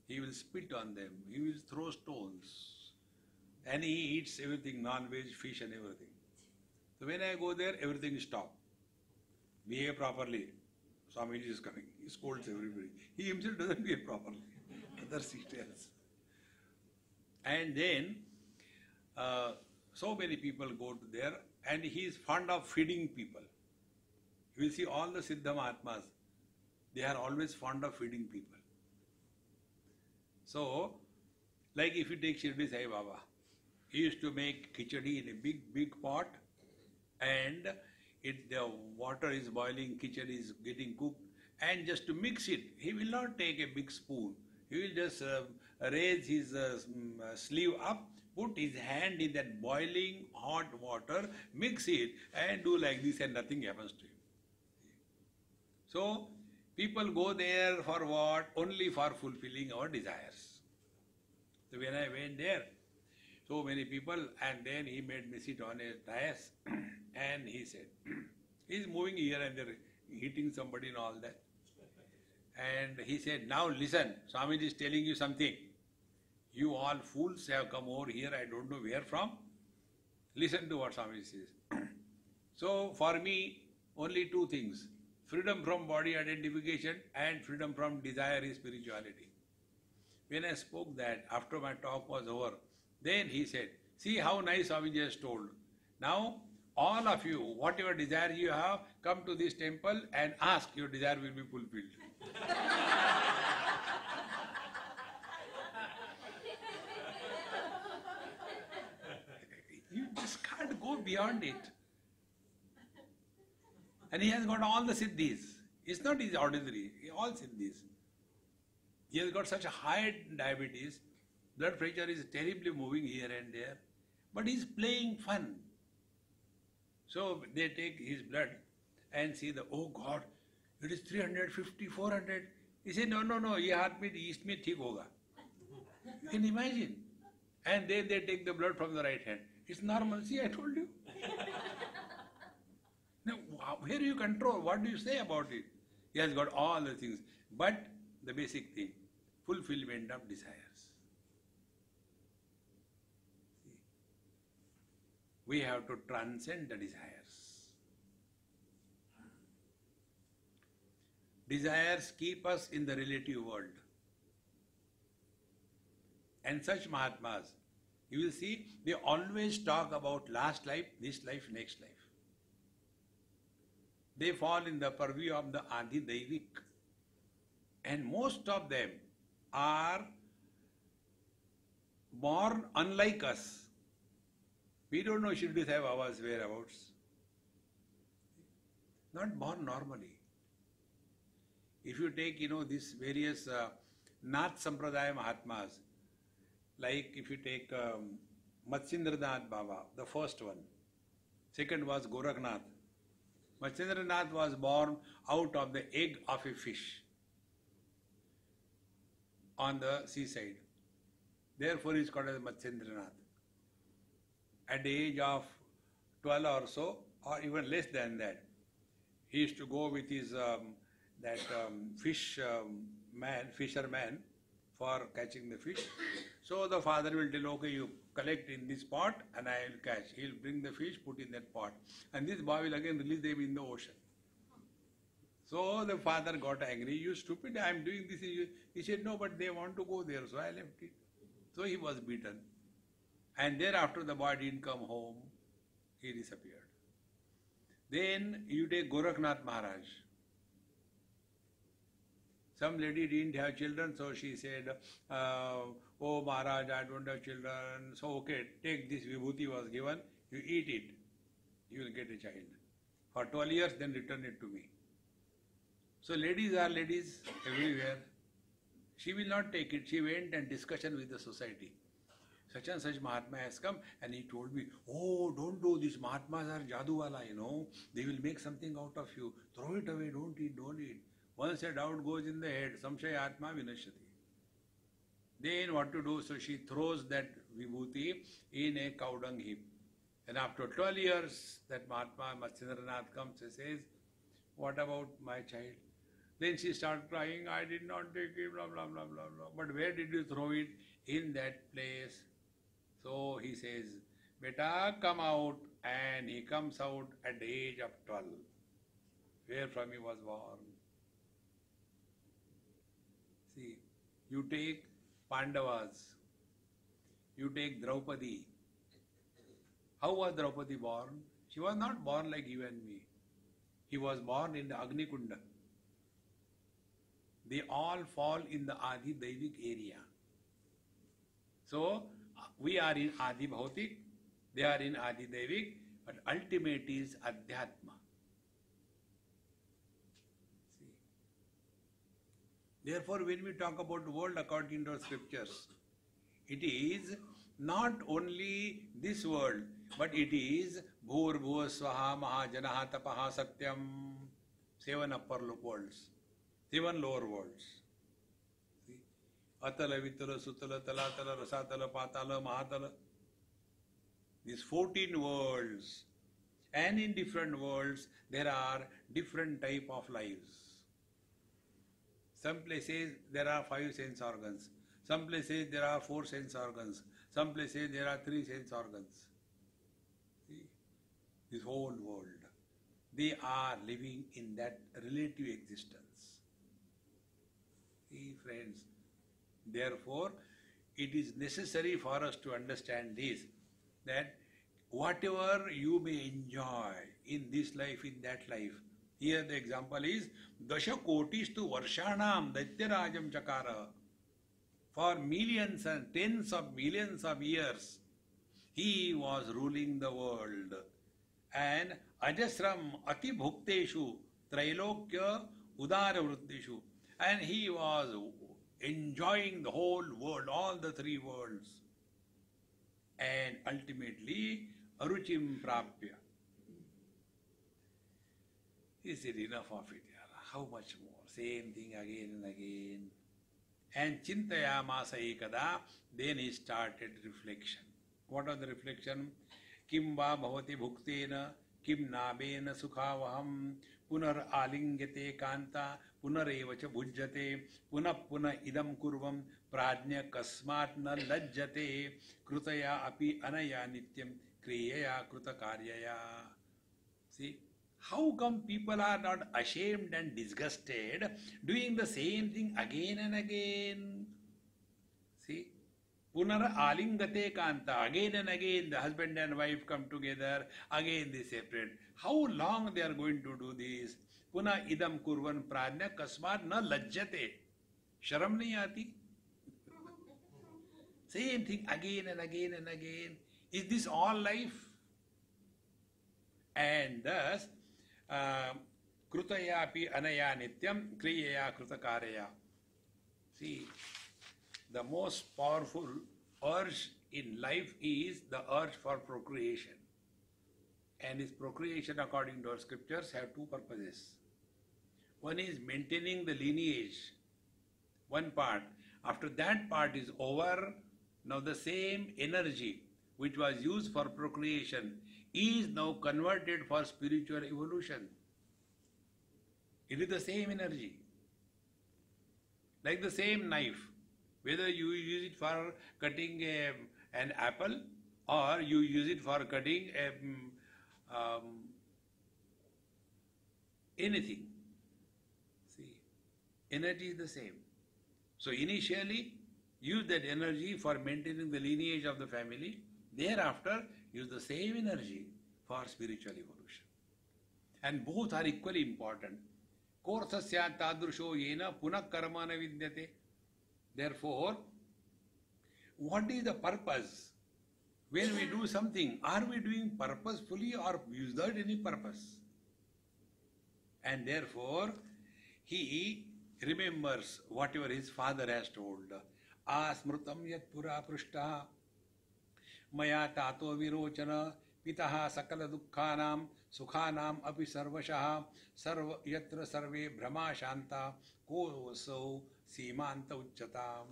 He will spit on them. He will throw stones. And he eats everything, non-veg, fish and everything. So when I go there, everything is stopped. Behave properly. Swami is coming. He scolds everybody. He himself doesn't behave properly. Others he tells. And then, so many people go to there, and he is fond of feeding people. You will see all the Siddha Mahatmas, they are always fond of feeding people. So, like if you take Shirdi Sai Baba, he used to make khichdi in a big pot, and the water is boiling, khichdi is getting cooked, and just to mix it, he will not take a big spoon. He will just raise his sleeve up, put his hand in that boiling hot water, mix it, and do like this, and nothing happens to him. So, people go there for what? Only for fulfilling our desires. So when I went there, so many people, and then he made me sit on a dais, and he said, he's moving here and there, hitting somebody and all that. And he said, now listen, Swami is telling you something. You all fools have come over here, I don't know where from. Listen to what Swami says. So for me, only two things. Freedom from body identification and freedom from desire is spirituality. When I spoke that, after my talk was over, then he said, see how nice Swami has told. Now, all of you, whatever desire you have, come to this temple and ask, your desire will be fulfilled. You just can't go beyond it. And he has got all the siddhis. It's not his ordinary, all siddhis. He has got such a high diabetes, blood pressure is terribly moving here and there, but he's playing fun. So they take his blood and see oh God, It is 350, 400. He said, no, no, no, ye haath mein, east mein theek hoga. You can imagine. And then they take the blood from the right hand. It's normal. See, I told you. Now, where do you control? What do you say about it? He has got all the things. But the basic thing, fulfillment of desires. See, we have to transcend the desires. Desires keep us in the relative world. And such Mahatmas, you will see, they always talk about last life, this life, next life. They fall in the purview of the Adi Daivik. And most of them are born unlike us. We don't know Shirdis have our whereabouts. Not born normally. If you take, these various Nath Sampradaya Mahatmas, like if you take Matsyendranath Baba, the first one. Second was Gorakhnath. Matsyendranath was born out of the egg of a fish on the seaside. Therefore he is called as Matsyendranath. At the age of 12 or so, or even less than that, he used to go with his fisherman for catching the fish. So the father will tell, okay, you collect in this pot and I will catch. He will bring the fish, put in that pot. And this boy will again release them in the ocean. So the father got angry. You stupid, I am doing this. He said, no, but they want to go there, so I left it. So he was beaten. And thereafter the boy didn't come home. He disappeared. Then you take Gorakhnath Maharaj. Some lady didn't have children, so she said, oh Maharaj, I don't have children. So okay, take this vibhuti was given, you eat it, you will get a child. For 12 years, then return it to me. So ladies are ladies everywhere. She will not take it. She went and discussion with the society. Such and such Mahatma has come and he told me, oh, don't do this. Mahatmas are jaduwala, They will make something out of you. Throw it away, don't eat, don't eat. Once a doubt goes in the head, samshaya atma vinashyati. Then what to do? So she throws that vibhuti in a cow dung heap. And after 12 years, that Mahatma Matsyendranath comes and says, what about my child? Then she starts crying, I did not take it, blah, blah, blah, blah, blah. But where did you throw it? In that place. So he says, Beta, come out. And he comes out at the age of 12, where from he was born. See, you take Pandavas, you take Draupadi. How was Draupadi born? She was not born like you and me. He was born in the Agni Kunda. They all fall in the Adi Daivik area. So, we are in Adi Bhautik, they are in Adi Daivik, but ultimate is Adhyatma. See. Therefore, when we talk about the world according to scriptures, it is not only this world, but it is Bhur Bhuva Swaha Mahajanaha Tapaha Satyam, 7 upper worlds, 7 lower worlds. See? Atala, Vitala, Sutala, Talatala, Rasatala, Patala, Mahatala. These 14 worlds. And in different worlds, there are different type of lives. Some places there are 5 sense organs. Some places there are 4 sense organs. Some places there are 3 sense organs. See? This whole world. They are living in that relative existence. See, friends. Therefore, it is necessary for us to understand this, that whatever you may enjoy in this life, in that life, here the example is, Dasha Kotistu Varshanam Daityarajam Chakara. For millions and tens of millions of years, he was ruling the world. And Ajasram Ati Bhukteshu Trailokya Udara Vruddishu. And he was enjoying the whole world, all the 3 worlds. And ultimately, Aruchim Prapya. Is it enough of it, Yara? How much more? Same thing again and again. And chintayamasa ekada, then he started reflection. What was the reflection? Kim va bhavati bhuktena, kim nabena sukhavaham, punar alingyate kanta, punarevacha bhujjate, punah idam kurvam, prajna kasmat na lajjate, krutaya api anaya nityam, kriyaya kruta karyaya. See? How come people are not ashamed and disgusted doing the same thing again and again? See? Punar alingate kanta. Again and again the husband and wife come together. Again they separate. How long they are going to do this? Punah idam kurvan prajna kasmat na lajjate. Sharam nahi aati? Same thing again and again and again. Is this all life? And thus, krutaya api anaya nityam kriyaya krutakarya. See, the most powerful urge in life is the urge for procreation. And this procreation, according to our scriptures, have two purposes. One is maintaining the lineage, one part. After that part is over, now the same energy which was used for procreation is now converted for spiritual evolution. It is the same energy. Like the same knife. Whether you use it for cutting an apple or you use it for cutting anything. See, energy is the same. So initially, use that energy for maintaining the lineage of the family. Thereafter, use the same energy for spiritual evolution. And both are equally important. Korsasya tadrusho yena punak karma na vidyate. Therefore, what is the purpose? When we do something, are we doing purposefully or without any purpose? And therefore, he remembers whatever his father has told. Asmrutam yat pura prishta maya tato virochana pitaha sakala dukkhanam sukhanam api sarvashaha sarva yatra sarve brahma shanta koso simanta uchchatam.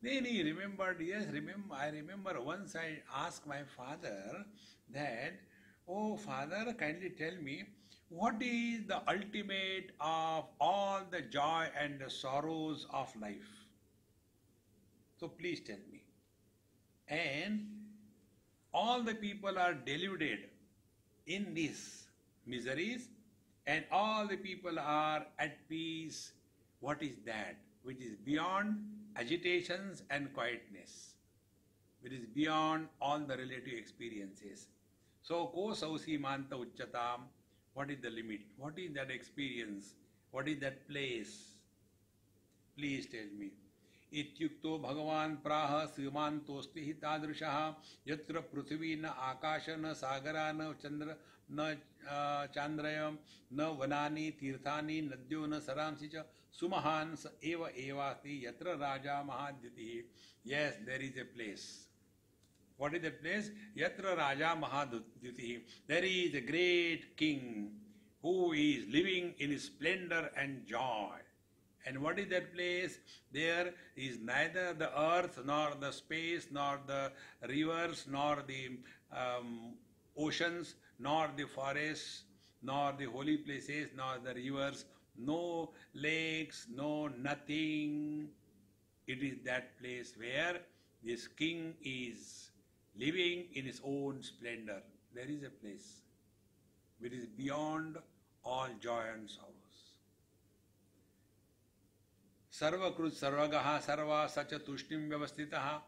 Then he remembered, yes, I remember once I asked my father that, oh father, kindly tell me, what is the ultimate of all the joy and the sorrows of life? So please tell me. And all the people are deluded in these miseries and all the people are at peace. What is that? Which is beyond agitations and quietness. It is beyond all the relative experiences. So, ko sausi manta uchchatam. What is the limit? What is that experience? What is that place? Please tell me. Ityukto bhagavan praha simantosti hitadrishaha yatra prithvi na akasha na sagara na chandra na chandrayam na vanani tirthani nadyo na saramsi cha sumahan sa eva evasti yatra raja mahadhyati. Yes, there is a place. What is that place? Yatra raja mahadhyati. There is a great king who is living in splendor and joy. And what is that place? There is neither the earth, nor the space, nor the rivers, nor the oceans, nor the forests, nor the holy places, nor the rivers, no lakes, no nothing. It is that place where this king is living in his own splendor. There is a place which is beyond all joy and sorrows. Sarvakrut sarvagaha sarva sacha tushtim vyavastitaha.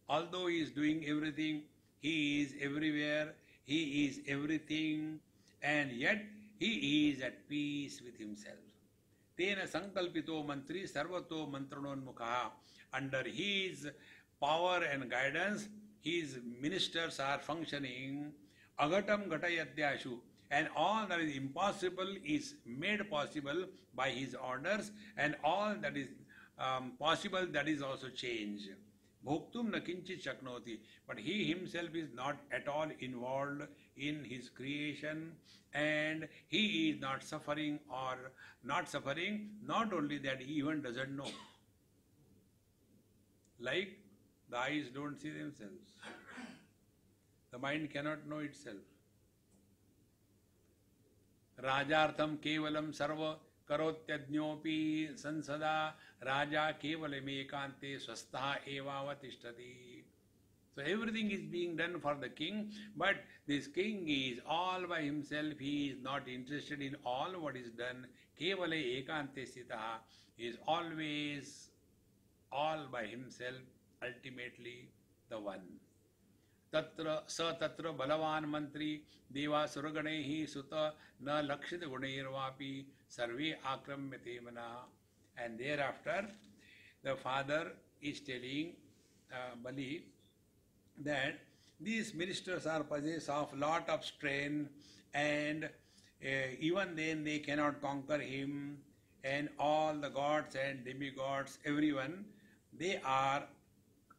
Although he is doing everything, he is everywhere, he is everything, and yet he is at peace with himself. Tena sankalpito mantri sarvato mantranonmukha. Under his power and guidance, his ministers are functioning. Agatam gatayatyashu. And all that is impossible is made possible by his orders, and all that is possible, that is also changed. Bhoktum na kinchit shaknoti. But he himself is not at all involved in his creation, and he is not suffering or not suffering. Not only that, he even doesn't know. Like the eyes don't see themselves. The mind cannot know itself. Rajartham kevalam sarva karotyajñopi sansada raja kevalamekante swastha evavatishthati. So everything is being done for the king, but this king is all by himself. He is not interested in all what is done. Kevale ekante sitaha is always all by himself, ultimately the one. Tatra sa tatra balavan mantri deva suraganehi sutta na lakshita gunairvapi sarve akramyate mana. And thereafter the father is telling Bali that these ministers are possessed of lot of strength, and even then they cannot conquer him, and all the gods and demigods, everyone, they are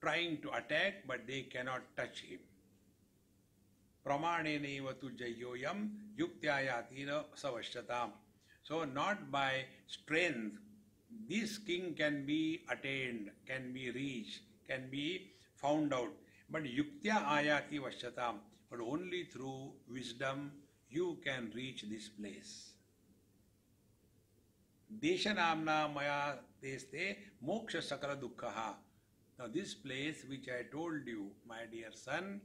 trying to attack, but they cannot touch him. Pramaneneva tu jayoyam yuktyayatina savashyatam. So not by strength this king can be attained, can be reached, can be found out. But yuktya ayati vashyatam. But only through wisdom you can reach this place. Deshanamna maya teste moksha sakala dukkhaha. Now this place which I told you, my dear son,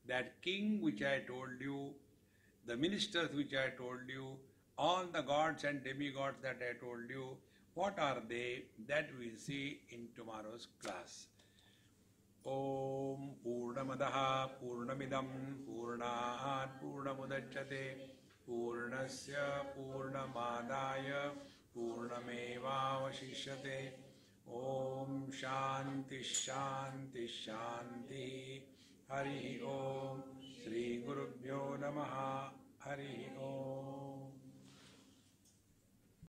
that king which I told you, the ministers which I told you, all the gods and demigods that I told you, what are they? That we'll see in tomorrow's class. Om Purnamadaha Purnamidam Purnat Purnamudachyate Purnasya Purnamadaya Purnamevavashishyate. Om Shanti Shanti Shanti. Hari Om. Shri Gurubhyo Namaha. Hari Om.